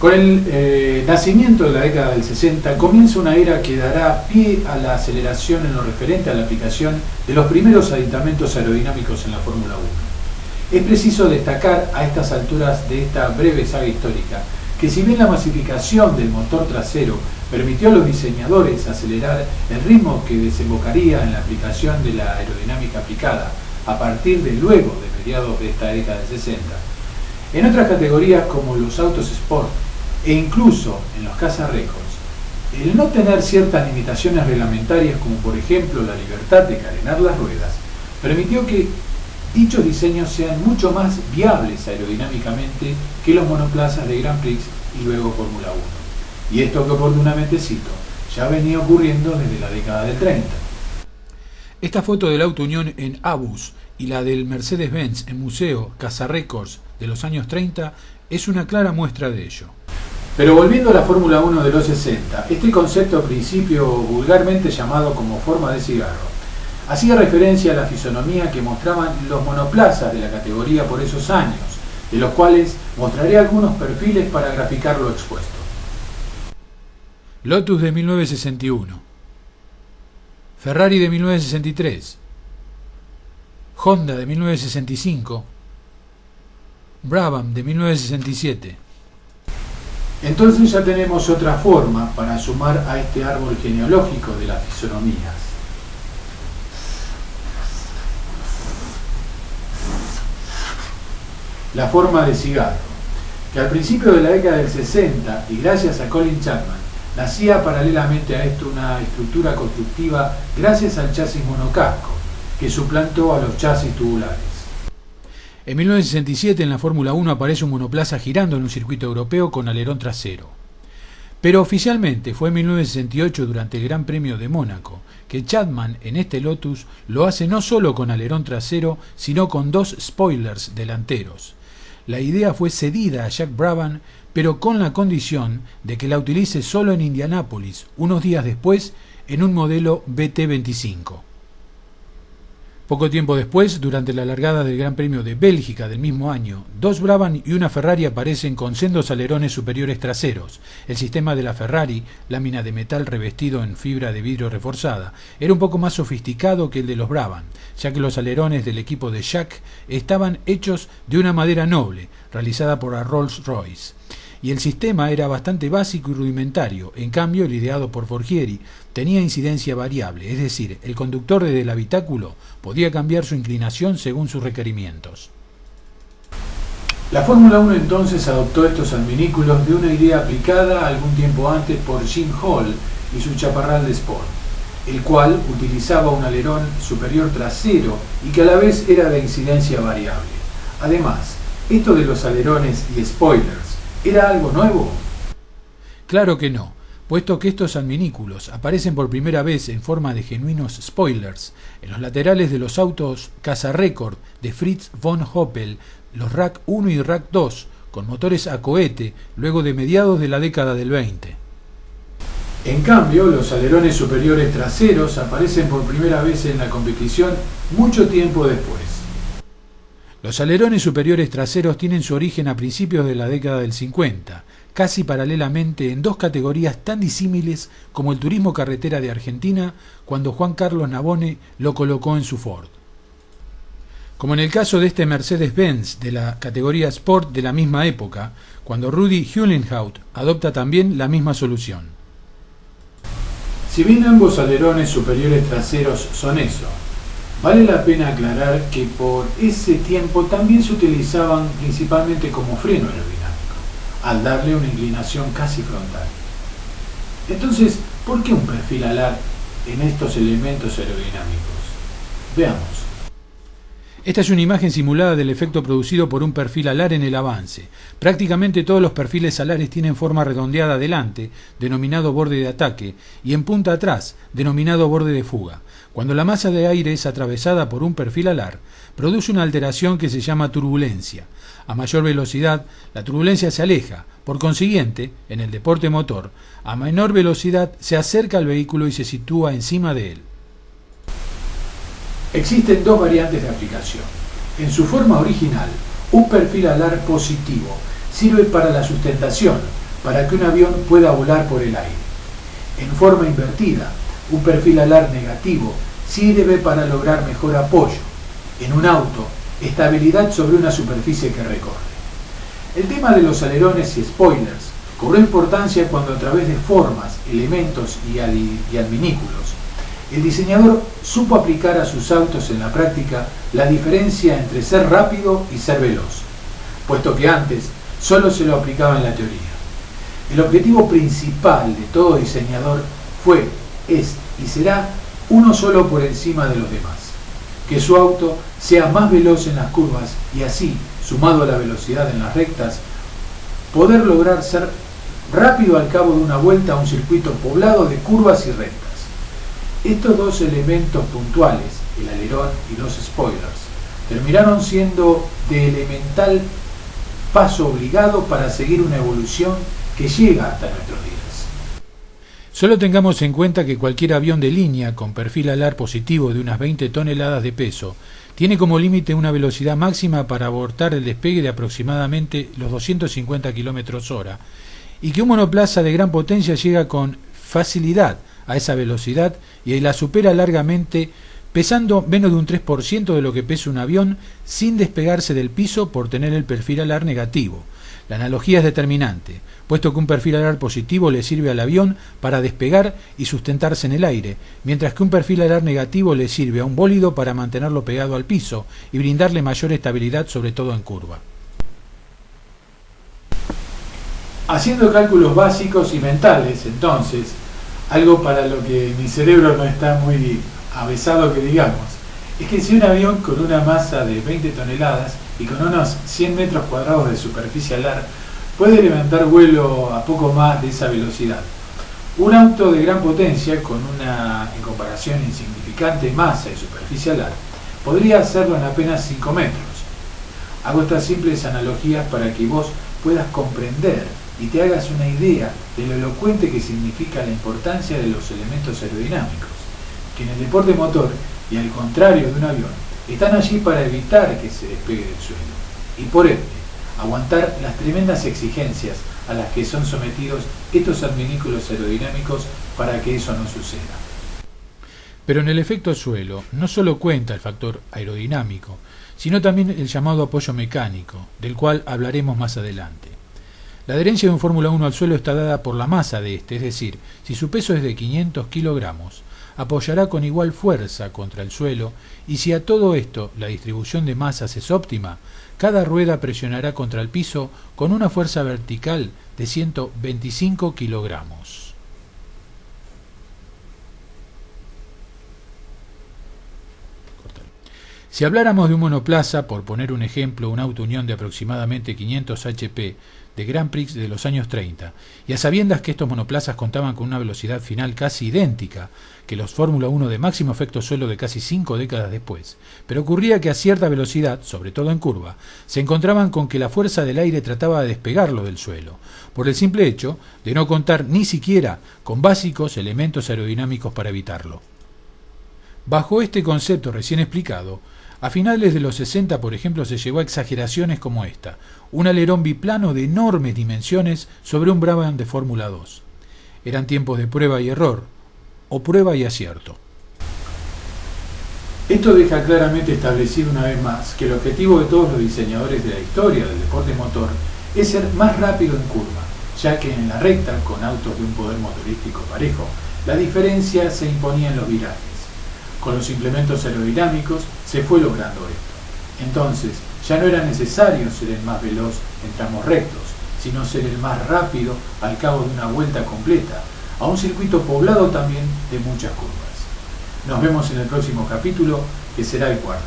Con el nacimiento de la década del 60 comienza una era que dará pie a la aceleración en lo referente a la aplicación de los primeros aditamentos aerodinámicos en la Fórmula 1. Es preciso destacar a estas alturas de esta breve saga histórica que si bien la masificación del motor trasero permitió a los diseñadores acelerar el ritmo que desembocaría en la aplicación de la aerodinámica aplicada a partir de luego de mediados de esta década del 60, en otras categorías como los autos sport e incluso en los Casa Records, el no tener ciertas limitaciones reglamentarias como por ejemplo la libertad de carenar las ruedas, permitió que dichos diseños sean mucho más viables aerodinámicamente que los monoplazas de Grand Prix y luego Fórmula 1. Y esto que oportunamente cito, ya venía ocurriendo desde la década del 30. Esta foto del Auto Unión en Abus y la del Mercedes-Benz en Museo Casa Records de los años 30 es una clara muestra de ello. Pero volviendo a la Fórmula 1 de los 60, este concepto al principio vulgarmente llamado como forma de cigarro, hacía referencia a la fisonomía que mostraban los monoplazas de la categoría por esos años, de los cuales mostraré algunos perfiles para graficar lo expuesto. Lotus de 1961, Ferrari de 1963, Honda de 1965, Brabham de 1967. Entonces ya tenemos otra forma para sumar a este árbol genealógico de las fisonomías. La forma de cigarro, que al principio de la década del 60 y gracias a Colin Chapman, nacía paralelamente a esto una estructura constructiva gracias al chasis monocasco, que suplantó a los chasis tubulares. En 1967 en la Fórmula 1 aparece un monoplaza girando en un circuito europeo con alerón trasero. Pero oficialmente fue en 1968 durante el Gran Premio de Mónaco que Chapman en este Lotus lo hace no solo con alerón trasero, sino con dos spoilers delanteros. La idea fue cedida a Jack Brabham, pero con la condición de que la utilice solo en Indianápolis, unos días después, en un modelo BT25. Poco tiempo después, durante la largada del Gran Premio de Bélgica del mismo año, dos Brabham y una Ferrari aparecen con sendos alerones superiores traseros. El sistema de la Ferrari, lámina de metal revestido en fibra de vidrio reforzada, era un poco más sofisticado que el de los Brabham, ya que los alerones del equipo de Jack estaban hechos de una madera noble, realizada por la Rolls-Royce. Y el sistema era bastante básico y rudimentario. En cambio, el ideado por Forgieri tenía incidencia variable, es decir, el conductor desde el habitáculo podía cambiar su inclinación según sus requerimientos. La Fórmula 1 entonces adoptó estos adminículos de una idea aplicada algún tiempo antes por Jim Hall y su chaparral de Sport, el cual utilizaba un alerón superior trasero y que a la vez era de incidencia variable. Además, esto de los alerones y spoilers, ¿era algo nuevo? Claro que no, puesto que estos adminículos aparecen por primera vez en forma de genuinos spoilers en los laterales de los autos Casa Record de Fritz von Hoppel, los Rack 1 y Rack 2, con motores a cohete, luego de mediados de la década del 20. En cambio, los alerones superiores traseros aparecen por primera vez en la competición mucho tiempo después. Los alerones superiores traseros tienen su origen a principios de la década del 50, casi paralelamente en dos categorías tan disímiles como el turismo carretera de Argentina, cuando Juan Carlos Navone lo colocó en su Ford. Como en el caso de este Mercedes-Benz de la categoría Sport de la misma época, cuando Rudi Hülkenhaut adopta también la misma solución. Si bien ambos alerones superiores traseros son eso, vale la pena aclarar que por ese tiempo también se utilizaban principalmente como freno aerodinámico, al darle una inclinación casi frontal. Entonces, ¿por qué un perfil alar en estos elementos aerodinámicos? Veamos. Esta es una imagen simulada del efecto producido por un perfil alar en el avance. Prácticamente todos los perfiles alares tienen forma redondeada adelante, denominado borde de ataque, y en punta atrás, denominado borde de fuga. Cuando la masa de aire es atravesada por un perfil alar, produce una alteración que se llama turbulencia. A mayor velocidad, la turbulencia se aleja. Por consiguiente, en el deporte motor, a menor velocidad se acerca al vehículo y se sitúa encima de él. Existen dos variantes de aplicación. En su forma original, un perfil alar positivo sirve para la sustentación, para que un avión pueda volar por el aire. En forma invertida, un perfil alar negativo sirve para lograr mejor apoyo. En un auto, estabilidad sobre una superficie que recorre. El tema de los alerones y spoilers cobró importancia cuando a través de formas, elementos y adminículos, el diseñador supo aplicar a sus autos en la práctica la diferencia entre ser rápido y ser veloz, puesto que antes solo se lo aplicaba en la teoría. El objetivo principal de todo diseñador fue, es y será uno solo por encima de los demás: que su auto sea más veloz en las curvas y así, sumado a la velocidad en las rectas, poder lograr ser rápido al cabo de una vuelta a un circuito poblado de curvas y rectas. Estos dos elementos puntuales, el alerón y los spoilers, terminaron siendo de elemental paso obligado para seguir una evolución que llega hasta nuestros días. Solo tengamos en cuenta que cualquier avión de línea con perfil alar positivo de unas 20 toneladas de peso tiene como límite una velocidad máxima para abortar el despegue de aproximadamente los 250 km/h y que un monoplaza de gran potencia llega con facilidad a esa velocidad y la supera largamente, pesando menos de un 3% de lo que pesa un avión sin despegarse del piso por tener el perfil alar negativo. La analogía es determinante, puesto que un perfil alar positivo le sirve al avión para despegar y sustentarse en el aire, mientras que un perfil alar negativo le sirve a un bólido para mantenerlo pegado al piso y brindarle mayor estabilidad, sobre todo en curva. Haciendo cálculos básicos y mentales, entonces, algo para lo que mi cerebro no está muy avesado que digamos, es que si un avión con una masa de 20 toneladas y con unos 100 metros cuadrados de superficie alar puede levantar vuelo a poco más de esa velocidad, un auto de gran potencia con una, en comparación, insignificante masa y superficie alar podría hacerlo en apenas 5 metros. Hago estas simples analogías para que vos puedas comprender y te hagas una idea de lo elocuente que significa la importancia de los elementos aerodinámicos, que en el deporte motor, y al contrario de un avión, están allí para evitar que se despegue del suelo, y por ende, aguantar las tremendas exigencias a las que son sometidos estos adminículos aerodinámicos para que eso no suceda. Pero en el efecto suelo no solo cuenta el factor aerodinámico, sino también el llamado apoyo mecánico, del cual hablaremos más adelante. La adherencia de un Fórmula 1 al suelo está dada por la masa de este, es decir, si su peso es de 500 kilogramos, apoyará con igual fuerza contra el suelo, y si a todo esto la distribución de masas es óptima, cada rueda presionará contra el piso con una fuerza vertical de 125 kilogramos. Si habláramos de un monoplaza, por poner un ejemplo, un auto Unión de aproximadamente 500 HP de Grand Prix de los años 30, y a sabiendas que estos monoplazas contaban con una velocidad final casi idéntica que los Fórmula 1 de máximo efecto suelo de casi 5 décadas después, pero ocurría que a cierta velocidad, sobre todo en curva, se encontraban con que la fuerza del aire trataba de despegarlo del suelo, por el simple hecho de no contar ni siquiera con básicos elementos aerodinámicos para evitarlo. Bajo este concepto recién explicado, a finales de los 60, por ejemplo, se llegó a exageraciones como esta: un alerón biplano de enormes dimensiones sobre un Brabham de Fórmula 2. Eran tiempos de prueba y error, o prueba y acierto. Esto deja claramente establecido una vez más que el objetivo de todos los diseñadores de la historia del deporte motor es ser más rápido en curva, ya que en la recta, con autos de un poder motorístico parejo, la diferencia se imponía en los virajes. Con los implementos aerodinámicos se fue logrando esto. Entonces, ya no era necesario ser el más veloz en tramos rectos, sino ser el más rápido al cabo de una vuelta completa, a un circuito poblado también de muchas curvas. Nos vemos en el próximo capítulo, que será el 4.